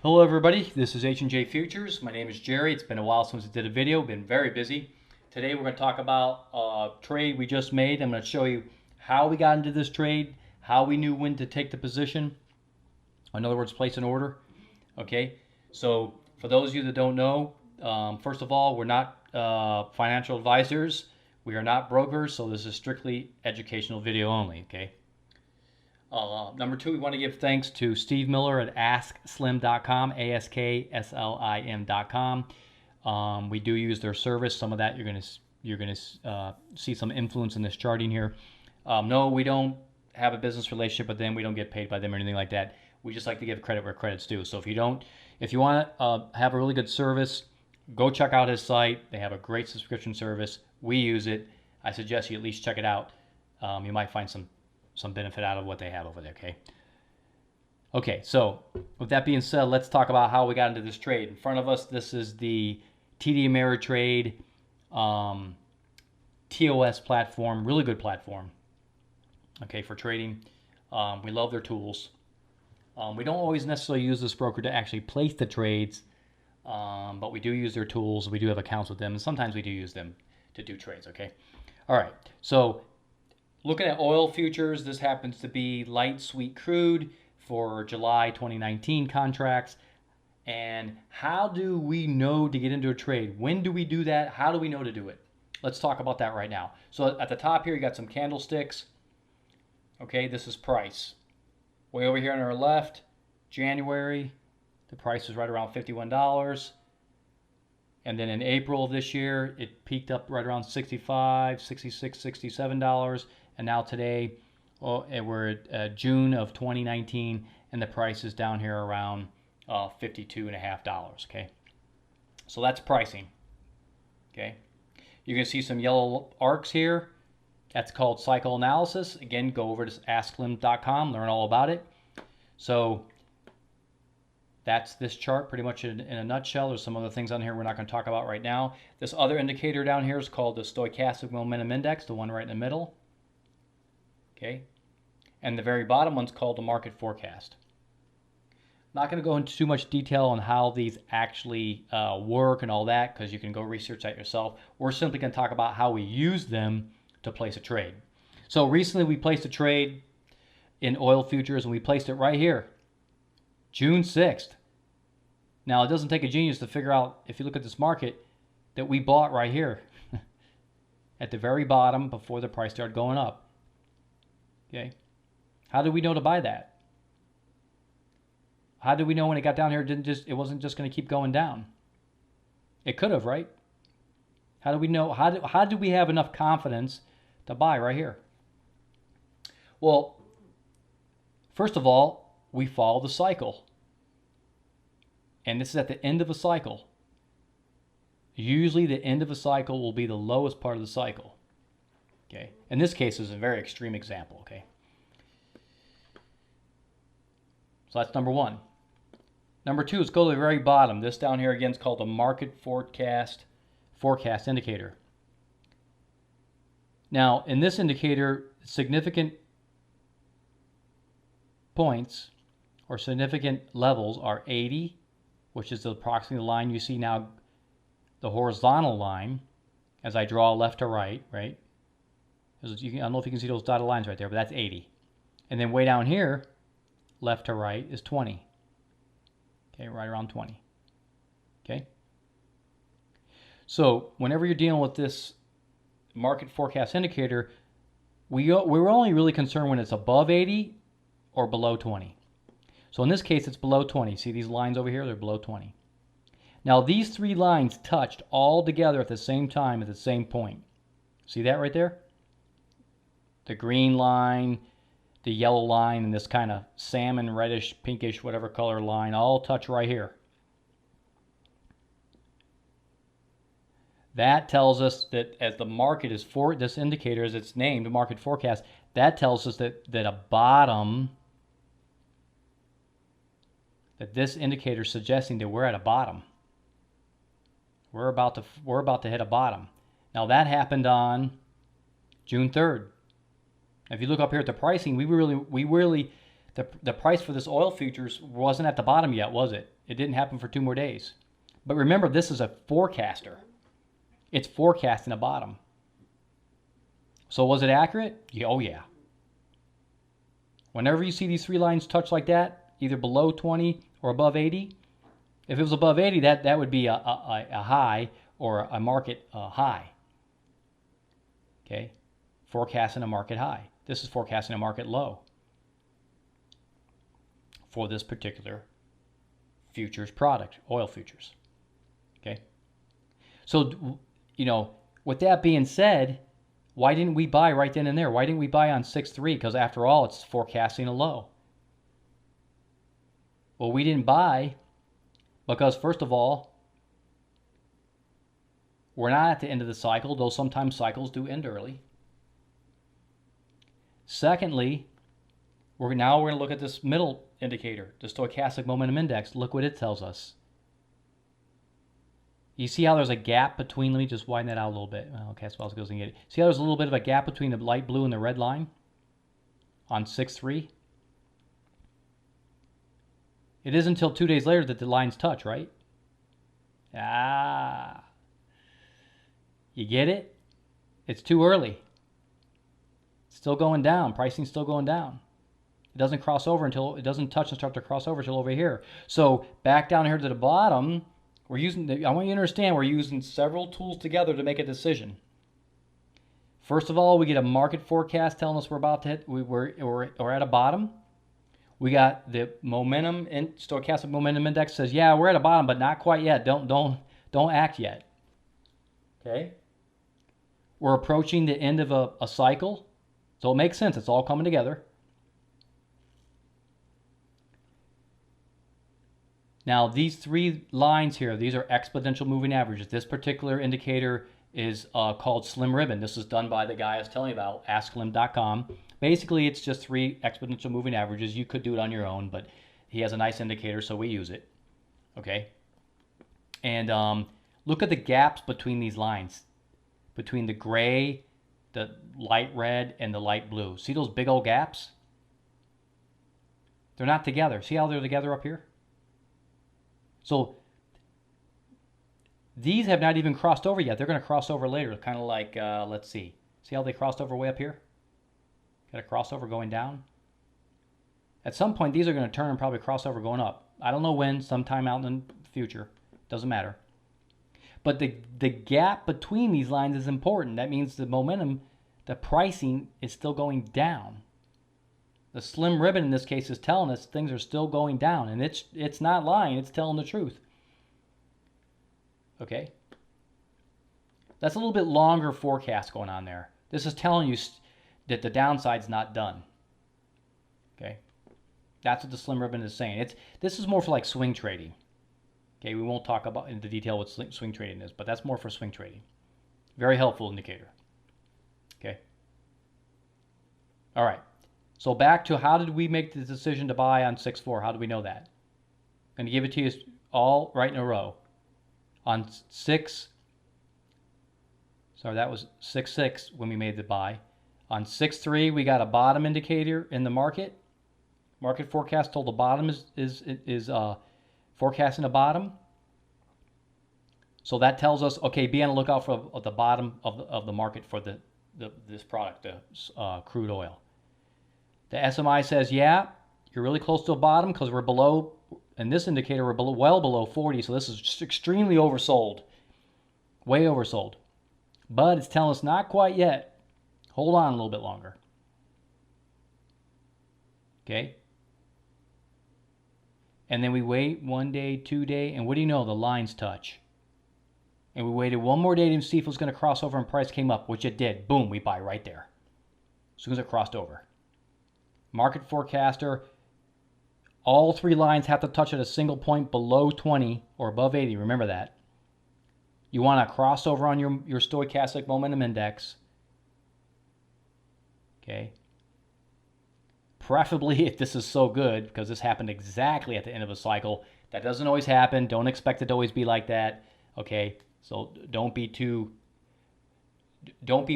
Hello everybody, this is H&J Futures. My name is Jerry. It's been a while since I did a video, been very busy. Today we're going to talk about a trade we just made. I'm going to show you how we got into this trade, how we knew when to take the position. In other words, place an order. Okay, so for those of you that don't know, first of all, we're not financial advisors. We are not brokers, so this is strictly educational video only, okay? Number two, we want to give thanks to Steve Miller at AskSlim.com, AskSlim.com. We do use their service. Some of that you're gonna see some influence in this charting here. No, we don't have a business relationship with them. We don't get paid by them or anything like that. We just like to give credit where credit's due. So if you want to have a really good service, go check out his site. They have a great subscription service. We use it. I suggest you at least check it out. You might find some benefit out of what they have over there, okay? Okay, so with that being said, let's talk about how we got into this trade. In front of us, this is the TD Ameritrade TOS platform, really good platform, okay, for trading. We love their tools. We don't always necessarily use this broker to actually place the trades, but we do use their tools. We do have accounts with them, and sometimes we do use them to do trades, okay? All right, so looking at oil futures, this happens to be light sweet crude for July 2019 contracts. And how do we know to get into a trade? When do we do that? How do we know to do it? Let's talk about that right now. So at the top here, you got some candlesticks. Okay, this is price. Way over here on our left, January, the price is right around $51. And then in April of this year, it peaked up right around $65, $66, $67. And now today, we're at June of 2019, and the price is down here around $52.50, okay? So that's pricing, okay? You're going to see some yellow arcs here. That's called cycle analysis. Again, go over to AskSlim.com, learn all about it. So that's this chart pretty much in a nutshell. There's some other things on here we're not going to talk about right now. This other indicator down here is called the Stochastic Momentum Index, the one right in the middle. Okay, and the very bottom one's called the market forecast. I'm not going to go into too much detail on how these actually work and all that, because you can go research that yourself. We're simply going to talk about how we use them to place a trade. So recently we placed a trade in oil futures, and we placed it right here, June 6th. Now, it doesn't take a genius to figure out, if you look at this market, that we bought right here at the very bottom before the price started going up. Okay, how did we know to buy that? How did we know when it got down here it wasn't just going to keep going down? It could have, right? How do we know? How do we have enough confidence to buy right here? Well, first of all, we follow the cycle. And this is at the end of a cycle. Usually the end of a cycle will be the lowest part of the cycle. Okay. In this case, is a very extreme example, okay? So that's number one. Number two is go to the very bottom. This down here again is called the market forecast indicator. Now, in this indicator, significant points or significant levels are 80, which is approximately the line you see now, the horizontal line, as I draw left to right, right? I don't know if you can see those dotted lines right there, but that's 80. And then way down here, left to right, is 20. Okay, right around 20. Okay? So whenever you're dealing with this market forecast indicator, we're only really concerned when it's above 80 or below 20. So in this case, it's below 20. See these lines over here? They're below 20. Now these three lines touched all together at the same time at the same point. See that right there? The green line, the yellow line, and this kind of salmon, reddish, pinkish, whatever color line all touch right here. That tells us that as the market is for this indicator, as it's named, market forecast, that tells us that a bottom, that this indicator is suggesting that we're at a bottom. We're about to hit a bottom. Now that happened on June 3rd. If you look up here at the pricing, we really The price for this oil futures wasn't at the bottom yet, was it? It didn't happen for 2 more days. But remember, this is a forecaster. It's forecasting a bottom. So was it accurate? Yeah, oh yeah. Whenever you see these 3 lines touch like that, either below 20 or above 80, if it was above 80, that would be a high or a market high. Okay? Forecasting a market high. This is forecasting a market low for this particular futures product, oil futures. Okay? So, with that being said, why didn't we buy right then and there? Why didn't we buy on 6.3? Because after all, it's forecasting a low. Well, we didn't buy because, first of all, we're not at the end of the cycle, though sometimes cycles do end early. Secondly, we're going to look at this middle indicator, the Stochastic Momentum Index. Look what it tells us. You see how there's a gap between, let me just widen that out a little bit. Okay, that's what I was going to get. See how there's a little bit of a gap between the light blue and the red line on 6.3? It isn't until 2 days later that the lines touch, right? You get it? It's too early. It's still going down. Pricing's still going down. It doesn't cross over until, it doesn't touch and start to cross over until over here. So back down here to the bottom, I want you to understand we're using several tools together to make a decision. First of all, we get a market forecast telling us we're about to hit, we're at a bottom. We got the momentum, Stochastic Momentum Index says, yeah, we're at a bottom, but not quite yet. Don't act yet. Okay? We're approaching the end of a cycle, so it makes sense. It's all coming together. Now, these 3 lines here, these are exponential moving averages. This particular indicator is called Slim Ribbon. This is done by the guy I was telling you about, AskSlim.com. Basically, it's just 3 exponential moving averages. You could do it on your own, but he has a nice indicator, so we use it. Okay? And look at the gaps between these lines, between the gray, the light red, and the light blue. See those big old gaps? They're not together. See how they're together up here? So these have not even crossed over yet. They're going to cross over later, kind of like, let's see. See how they crossed over way up here? Got a crossover going down. At some point, these are going to turn and probably cross over going up. I don't know when, sometime out in the future. Doesn't matter. But the gap between these lines is important. That means the momentum, the pricing is still going down. The slim ribbon in this case is telling us things are still going down, and it's not lying, it's telling the truth. Okay? That's a little bit longer forecast going on there. This is telling you that the downside's not done. Okay? That's what the slim ribbon is saying. This is more for like swing trading. Okay, we won't talk about into detail what swing trading is, but that's more for swing trading. Very helpful indicator. Okay? All right. So back to how did we make the decision to buy on 6.4? How do we know that? I'm going to give it to you all right in a row. On 6.6 when we made the buy. On 6.3 we got a bottom indicator in the market. Market forecast told the bottom is forecasting a bottom. So that tells us, okay, be on the lookout for the bottom of the market for this product, the crude oil. The SMI says, yeah, you're really close to a bottom because we're below, in this indicator, we're well below 40, so this is just extremely oversold. Way oversold. But it's telling us not quite yet. Hold on a little bit longer. Okay? And then we wait 1 day, 2 day, and what do you know? The lines touch. And we waited 1 more day to see if it was going to cross over and price came up, which it did. Boom, we buy right there. As soon as it crossed over. Market forecaster, all 3 lines have to touch at a single point below 20 or above 80. Remember that. You want a crossover on your Stochastic Momentum Index. Okay. Preferably if this is so good, because this happened exactly at the end of a cycle. That doesn't always happen. Don't expect it to always be like that. Okay. So don't be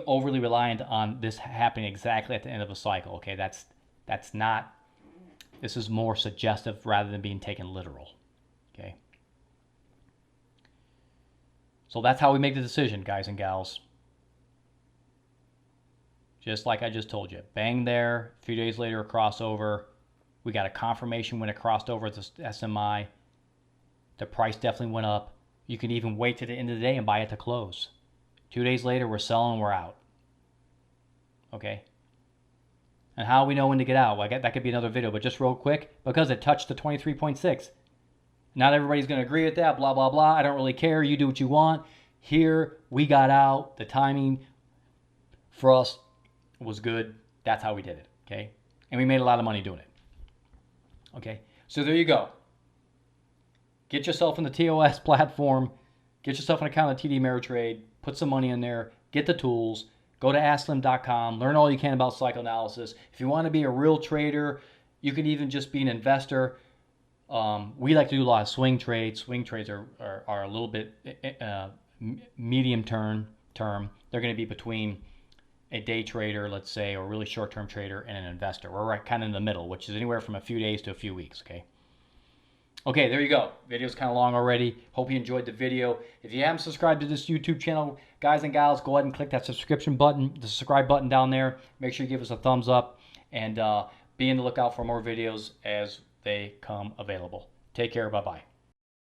overly reliant on this happening exactly at the end of a cycle. Okay. That's not This is more suggestive rather than being taken literal. Okay. So that's how we make the decision, guys and gals. Just like I just told you. Bang there. A few days later, a crossover. We got a confirmation when it crossed over the SMI. The price definitely went up. You can even wait to the end of the day and buy it to close. 2 days later, we're selling, we're out. Okay? And how we know when to get out? Well, that could be another video, but just real quick, because it touched the 23.6. Not everybody's going to agree with that, blah, blah, blah. I don't really care. You do what you want. Here, we got out. The timing for us was good. That's how we did it, okay? And we made a lot of money doing it. Okay, so there you go. Get yourself in the TOS platform. Get yourself an account at TD Ameritrade. Put some money in there. Get the tools. Go to AskSlim.com. Learn all you can about psychoanalysis. If you want to be a real trader, you can even just be an investor. We like to do a lot of swing trades. Swing trades are a little bit medium term. They're going to be between a day trader, let's say, or a really short-term trader and an investor. We're right kind of in the middle, which is anywhere from a few days to a few weeks, okay? Okay, there you go. Video's kind of long already. Hope you enjoyed the video. If you haven't subscribed to this YouTube channel, guys and gals, go ahead and click that subscription button, the subscribe button down there. Make sure you give us a thumbs up, and be on the lookout for more videos as they come available. Take care. Bye-bye.